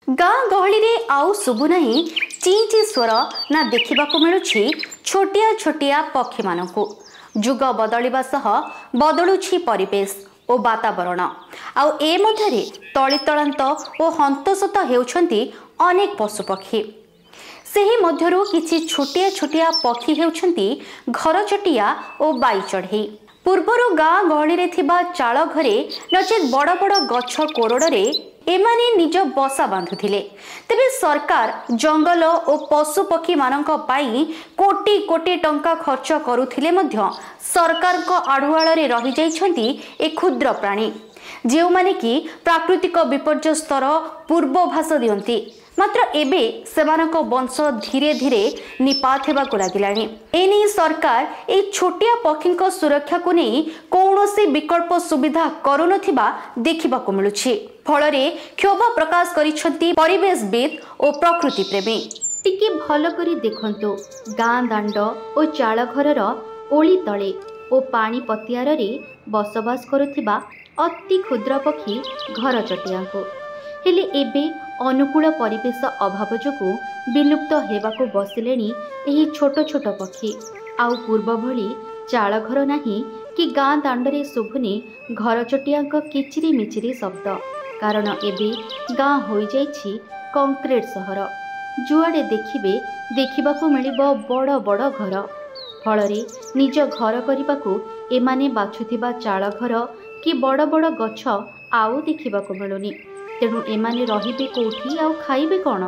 गाँ गहली रे आउ शुभु नहीं चीं ची स्वर ना देखा मिलूँ छोटिया छोटिया पक्षी मानक जुग बदलिबा सह बदलुछि परिवेश और वातावरण आउ ए मध्यरे तलितलांत और हंतसत हेउछंती अनेक पशुपक्षी सेही मध्यरु किछि छोटिया छोटिया पक्षी हेउछंती घरचटिया और बाई चढ़ई पूर्वरु गाँ गहली रे थिबा चाଳ घरे नचेत बड़ बड़ गछ कोरडरे एमाने निज बसा बांधुथिले तेबे सरकार जंगल और पशुपक्षी मानक पाई कोटी कोटी टंका खर्च करुथिले मध्य सरकार को आढ़ुआल रे रही जाइछंती ए क्षुद्र प्राणी जेउ माने कि प्राकृतिक विपर्यय स्तर पूर्वभास दियंती मात्र एबे सेमानक वंश धीरे धीरे निपात हेबाकु लागिलानी एनी सरकार ए छोटिया पक्षी सुरक्षा को नहीं कौनसी विकल्प सुविधा करुनथिबा देखिबाकु मिलुछि फलरे क्षोभ प्रकाश करिसंती परिवेशविद और प्रकृति प्रेमी टिके भल करी देखंतु गाँ दांड और चाळ घरर ओली तले और पानी पतियार रे बसवास करुथिबा अति क्षुद्र पक्षी घर चटियाको हेले एबे अनुकूल परिवेश अभाव जोगु विलुप्त हेबाकु बसिलेनी एही छोट छोट पक्षी आउ पूर्व भली चाळ घर नाही कि गाँ दांडरे शुभुनी घर चटियाक किचिरी मिचिरी शब्द कारण एबे गाँ हो जाइछि कंक्रीट सहर जुआड़े देखिबे देखिबाकु मिलिबो बड़ बड़ घर फलरे निज घर करिबाकु एमाने बाछुथिबा चाळ घर कि बड़ बड़ गछ आउ देखिबाकु मिलुनी तेणु एमाने रहिबे कोठी आउ खाइबे कौन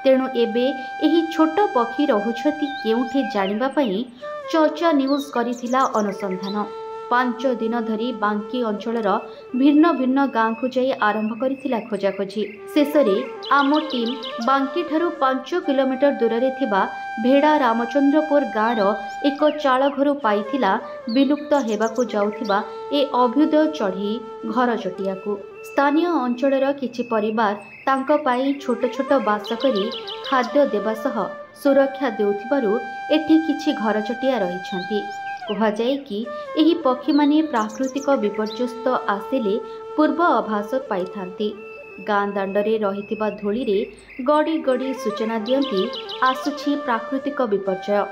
तेणु एबे एही छोट पक्षी रहुछती केउठी जानिबा पई चर्चा न्यूज करिथिला अनुसंधान 5 दिन धरी बांकी अंचलर भिन्न भिन्न गाँ को जाई आरंभ करिथिला खोजाखोजी शेषरे आम टीम बांकी ठारू 5 किलोमीटर दूर रे थिबा भेड़ा रामचंद्रपुर गाँर एक चाळ घर पाइथिला विलुप्त हेबाकु जाउथिबा ए अभ्युदय चढ़ी घर चटियाकु स्थानीय अंचलर किछि परिवार तांको पाई छोट छोट बास करी खाद्य देबा सह सुरक्षा देउथिबारु एठी किछि घर चटिया रहिछंती कहा जाए कि एही पक्षी माने प्राकृतिक विपर्यस्त आसिले पूर्व आभास पाइथांती गाँ दांडरे रहिथिबा धूली रे गड़ी गड़ी सूचना दियंती आसुछि प्राकृतिक विपर्यय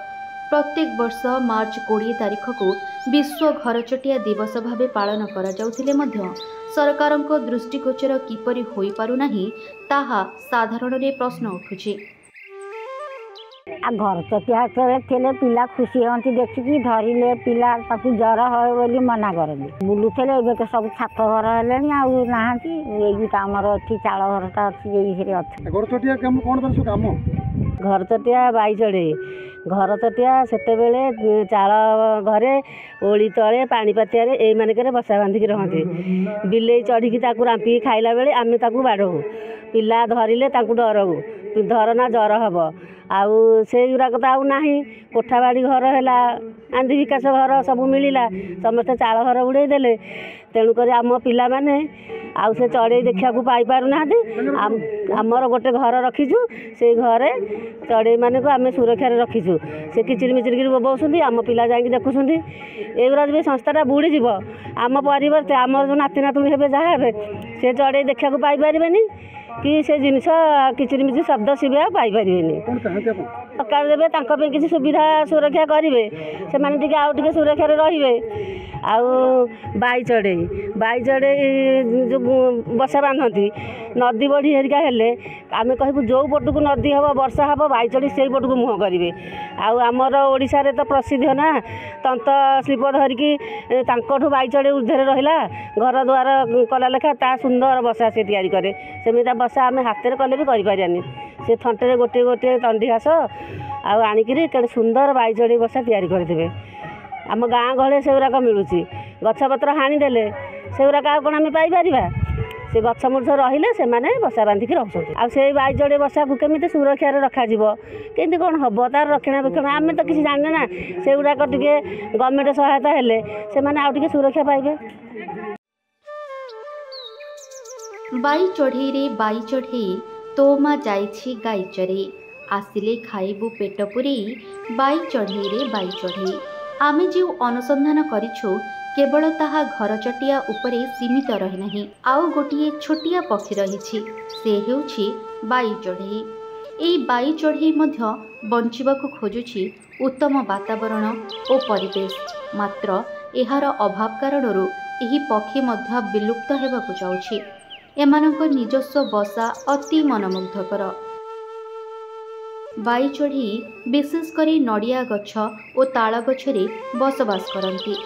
प्रत्येक वर्ष मार्च 20 तारिख को विश्व घरचटिया दिवस भावे पालन करा जाउथिले मध्य सरकारक दृष्टिगोचर किपरि होई पारु नाही ताहा साधारण रे प्रश्न उठुछि घर चटिया थे पिला खुशी हमें देखिकी धरले पिला जर हो बोली मना करते बुलूले ए तो सब छात घर है आमर अच्छी चाल घरटा अच्छी घर चटिया कौन घर चटिया बाई चढ़े घर चटिया से चाल घरे ओली तले पानी पातिया ये मानक बसा बांधिकी रहते बिले चढ़ी रांपी खाइला बेले आम बाड़ू पिला धरले डरऊ धरना जर हम आउ से गुराक तो आउ कोठा बाड़ी घर है आंधी विकास घर सब मिलला समस्ते चाल घर उड़े देले तेणुक आम पिला माने आउ से चढ़ई देखा पाई पार ना आमर गोटे घर रखीचु से घरे चढ़ई मान को आम सुरक्षा रखीचु से किचिर मिचिर बोबाउछंती आम पिला जाइए देखुछंती एगुरा भी संस्थाटा बुड़ीज आम परिवर्ते आम जो नाती नातुणी हे जहाँ हे से चढ़ई देखा पाई पारे कि से जिनस किचिर मिचिर शब्द शिवा पाइपर सरकार देवे किसी सुविधा सुरक्षा करेंगे से आउ टे सुरक्षा रे आउ बाई चढ़ई जो बसा बांधती नदी बढ़ी हेरिका हेले आम कहबू जो पटक नदी हम वर्षा हम बाई चढ़ी से पटक मुँह करेंगे आमर ओडिशा रे तो प्रसिद्ध ना तंत शिल्प धरिकी बाई चढ़ी ऊर्धे रहा घर द्वार कला लेखा ता सुंदर बसा से तैयारी करे सेमिता बसा आम हाथ में कले भी करें से थंटे गोटे गोटे तंडी घास आनिकी के सुंदर बाई चढ़ी बसा तैयारी करते आम गाँ गहले से गुराक मिलूँ गछपत्र हाणीदे से गुराक आ कौन आम पाइपर से गछ मूर्ध रहिले से माने बसा बांधिकी रहते आ से बाई चढ़ी बसा को केमी सुरक्षा रखा केमती कौन हम तार रक्षणाबेक्षण आम तो किसी जाने ना से गुराक टे गवर्नमेंट सहायता हेले से माने आउ टे सुरक्षा पाइबे बाई चढ़ई रे बाई चढ़ई तो मा जाइछि गाई चरे आसिले खाइबु पेट पुरेई बाई चढ़ई रे बाई चढ़ई आमे जो अनुसंधान करिछु केवल ताहा घर चटिया उपरे सीमित रही नहीं। आउ गोटिए छोटिया पक्षी रही से हेउछि बाई चढ़ई। एई बाई चढ़ई मध्य बंचिबाकु खोजुछि उत्तम वातावरण और परिवेश, मात्र एहार अभाव कारणरू एही पक्षी मध्य विलुप्त हेबाकु जाउछि। एमानक निजस्व बसा अति मनमुग्धकर। बाई चढ़ई विशेषकर नड़िया गछ और ताल गछरे बसवास करती।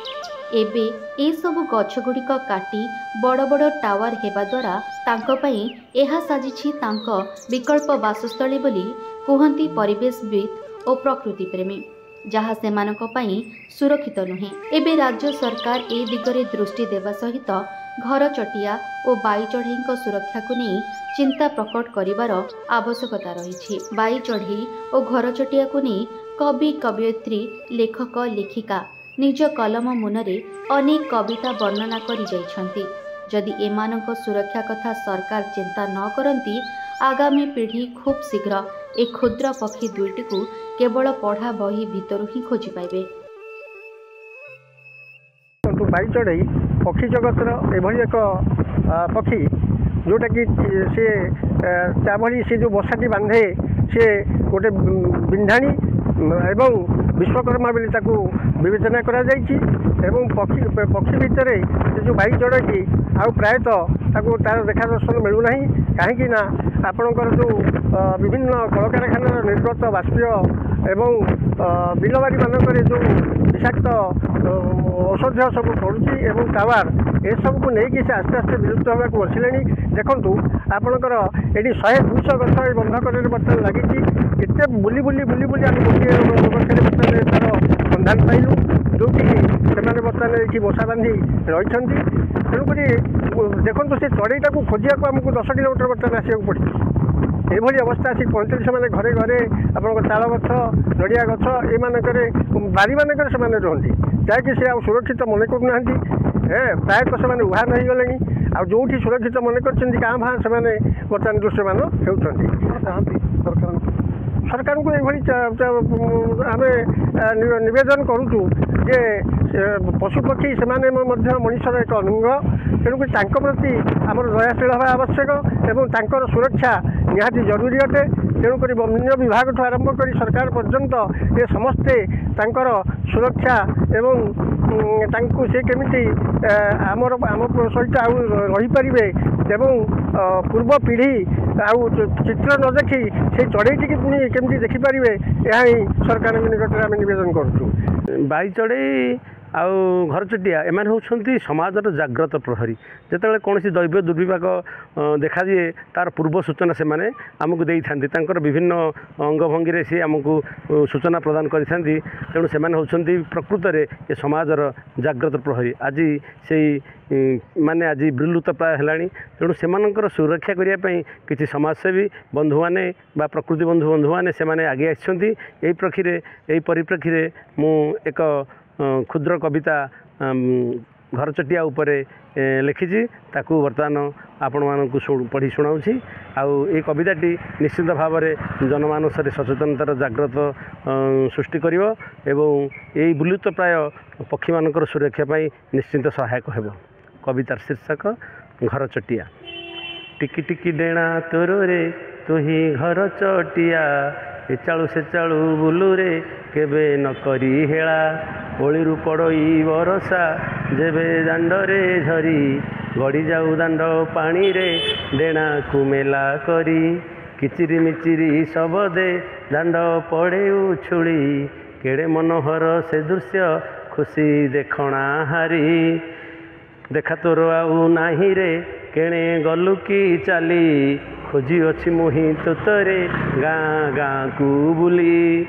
एबे ए सबु गछगुड़िक काटी बड़ बड़ टावर हेबा द्वारा तांको पई एहा साजिछि तांको विकल्प बासस्थली बोली कुहंती परिवेशविद और प्रकृति प्रेमी, जहाँ सेमानक पई सुरक्षित नुहे। एबे राज्य सरकार ए दिगरे दृष्टि देवा सहित घर चटिया और बाई चढ़ईक सुरक्षा को नहीं चिंता प्रकट करिवार आवश्यकता रही। बाई चढ़ई और घर चटिया को नहीं कवि कवयित्री लेखक लेखिका निज कलम मुनरे अनेक कविता वर्णना करि जाइछन्ति। जदि एमानक सुरक्षा कथा सरकार चिंता न करती, आगामी पीढ़ी खूब शीघ्र ए क्षुद्र पक्षी दुईटी को केवल पढ़ा बही भितर ही खोजी पाइबे। बाई चढ़ई पक्षी जगतर एभली एक पक्षी जोटा कि सी जो बसाटी बांधे सी गोटे बिंधाणी एवं विश्वकर्मा बोली ताकू विवेचना करा जाइछि। एवं पक्षी भितर से जो बाई चढ़ई आउ प्रायतः ताकू तार देखा दर्शन मिलूना कहीं आपणकर जो विभिन्न कलकारखानार निर्गत बाष्पीय एवं बिलबाड़ी मानक जो विषाक्त औषध सब पड़ुची एवं टावर ए सब को लेकिन से आस्ते आस्ते विलुप्त होगा बसिले। देखु आपणकर ये 100-200 गछ बंधक बर्तमान लगी एत बुली बुली बुली बुली आम गोटे गठे बर्तमान तार सन्धान पाइलु जो कि से बर्तमान ये बसा बांधि रही। तेणुक देखो से चढ़ईटा को खोजा को आमको 10 किलोमीटर बर्तमान आसवाक पड़ी। एभली अवस्था आसिक पहुँचले से घरे घरे आप ताल गछ नड़िया गछ ये बारी मानक से रुहति जहाँकि से सुरक्षित मन करूना प्रायतः से उहा नहीं गले आ जो सुरक्षित मन कर क्या भाँ से बर्तमान दृश्यमान होती। सरकार को ये आम नवेदन करुचु जे पशुपक्षी से मनुष्यर एक अंग, तेणुक प्रति आम दयाशील हवा आवश्यक एवं तांकर सुरक्षा निहाती जरूरी अटे। तेणुक वन्य विभाग ठू आरंभ कर सरकार पर्यंत ये समस्ते तांकर सुरक्षा एवं तांकु से केमिति आम सहित आईपारे एवं पूर्व पीढ़ी आउ चित्र न देखी से चढ़ईटी पुणी केमती देखिपारे यह ही सरकार निकट में आम नवेदन करुँ। बाई चढ़ई आउ घर चटिया एम होती समाजर जाग्रत प्रहरी। जिते कौन दैव दुर्विपाक देखा दिए तार पूर्व सूचना से माने आमको दे था विभिन्न अंगभंगी सी आमको सूचना प्रदान करें। तेणु से होती प्रकृत में ये समाजर जाग्रत प्रहरी। आज से माने आज विलुप्त प्राय है। तेणु से सुरक्षा करने किसी समाजसेवी बंधु मैंने प्रकृति बंधु मैंने से आगे आई परिप्रेक्षी में मु एक क्षुद्र कविता घर चटिया उपरे लिखी ताकू बर्तमान आपण मानक पढ़ी शुणाऊँगी। आउ कविताटी निश्चित भाव में जनमानस सचेतनतार जाग्रत सृष्टि करिवो एवं यही विलुप्त प्राय पक्षी मानकर सुरक्षा पाई निश्चित सहायक हेबो। कवितार शीर्षक घर चटिया। टिकी टिकी डेणा तोर रे तुही घर चटिया, एचाळु सेचाळु बुलू रे केबे न करी हेला, ओळीरू पड़ई बरसा जेबे दांडरे झरी, गड़ी जाऊ दांड पानी रे डेणा कुमेला करी, किचिरी मिचिरी सबदे दांड पड़े उछुली, केड़े मनोहर से दृश्य खुशी देखणा हारी, देखा तोर आउ नाही रे केणे गलु की चाली, खोजी अछि मुही तोतरे गाँ गाँ को बुली,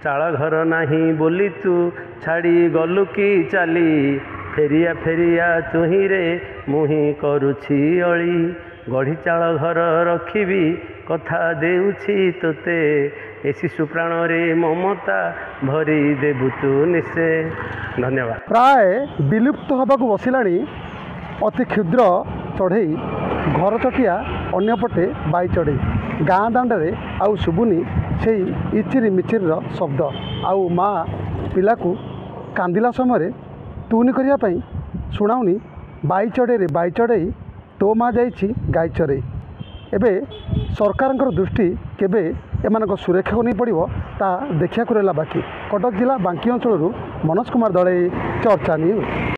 चाल घर नाही बोली तू छाड़ी गलु की चाली, फेरिया फेरिया तुही रे मुही करुछि अली, गढ़ी चाल घर रखिबी कथा देउछि तोते, ए शिशु प्राण रे ममता भरी देबु तू निश्चे। धन्यवाद। प्राय विलुप्त होबाकू बसिलाणी अति क्षुद्र चढ़ई घर चटिया, अन्यपटे बाई चढ़ई, गाँ दांडे आउ शुभुनी से इचिरी मिचिर शब्द, आउ माँ पिला को कांदिला समय टूनी करने ଶୁଣାଉନି ବାଇ ଚଢ଼େଇରେ ବାଇ ଚଢ଼େଇ ତୋ ମା ଯାଇଛି ଗାଈ ଚରେଇ। ଏବେ ସରକାରଙ୍କର ଦୃଷ୍ଟି କେବେ ଏମାନଙ୍କ ସୁରକ୍ଷାକୁ ନେଇ ପଡ଼ିବ ତା ଦେଖିବାକୁ ରହିଲା ବାକି। କଟକ ଜିଲ୍ଲା ବାଙ୍କି ଅଞ୍ଚଳରୁ ମନୋଜ କୁମାର ଦଳେଇ, ଚର୍ଚ୍ଚା ନ୍ୟୁଜ୍।